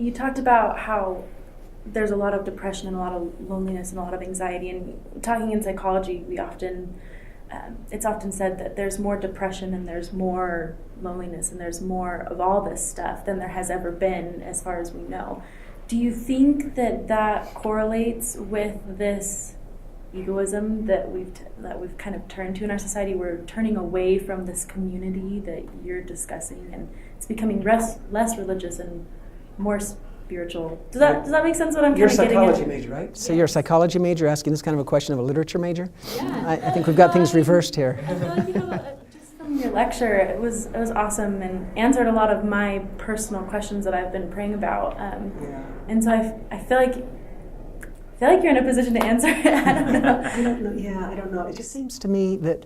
you talked about how there's a lot of depression and a lot of loneliness and a lot of anxiety. And talking in psychology, it's often said that there's more depression and there's more loneliness and there's more of all this stuff than there has ever been, as far as we know. Do you think that correlates with this egoism that we've kind of turned to in our society? We're turning away from this community that you're discussing, and it's becoming less religious and more spiritual. Does that make sense? What I'm kind of getting at? You're a psychology major, right? So you're a psychology major asking this kind of a question of a literature major? Yeah. I think we've got things reversed here. I feel like just from your lecture, it was awesome and answered a lot of my personal questions that I've been praying about. And so I feel like you're in a position to answer it. I don't know. I don't know. Yeah, I don't know. It just seems to me that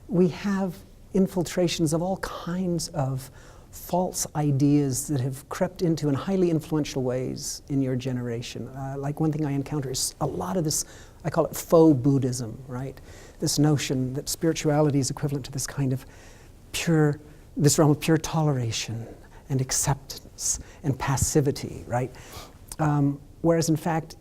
we have infiltrations of all kinds of false ideas that have crept into in highly influential ways in your generation. Like one thing I encounter is a lot of this, I call it faux Buddhism, right? This notion that spirituality is equivalent to this kind of this realm of pure toleration and acceptance and passivity, right? Whereas in fact,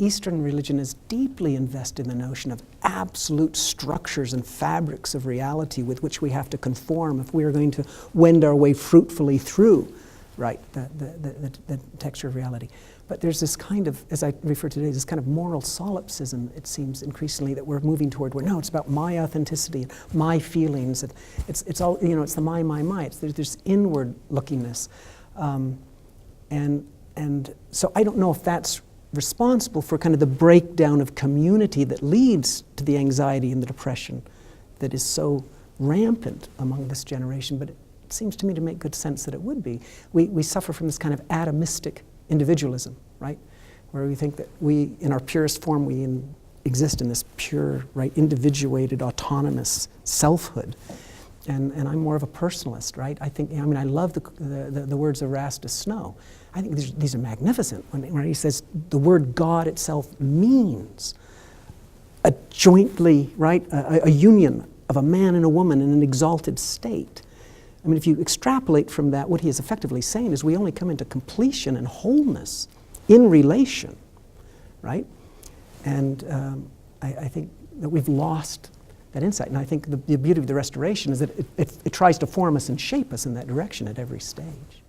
Eastern religion is deeply invested in the notion of absolute structures and fabrics of reality with which we have to conform if we are going to wend our way fruitfully through, right, the texture of reality. But there's this kind of, as I refer to today, this kind of moral solipsism, it seems increasingly, that we're moving toward, where no, it's about my authenticity, and my feelings, and it's all, it's the my. There's this inward lookingness. And so I don't know if that's responsible for kind of the breakdown of community that leads to the anxiety and the depression that is so rampant among this generation, but it seems to me to make good sense that it would be. We suffer from this kind of atomistic individualism, right? Where we think that we, in our purest form, we exist in this pure, right, individuated, autonomous selfhood. And I'm more of a personalist, right? I love the words of Erastus Snow. I think these are magnificent when he says the word God itself means a jointly, right, a union of a man and a woman in an exalted state. I mean, if you extrapolate from that, what he is effectively saying is we only come into completion and wholeness in relation, right? And I think that we've lost that insight. And I think the beauty of the restoration is that it tries to form us and shape us in that direction at every stage.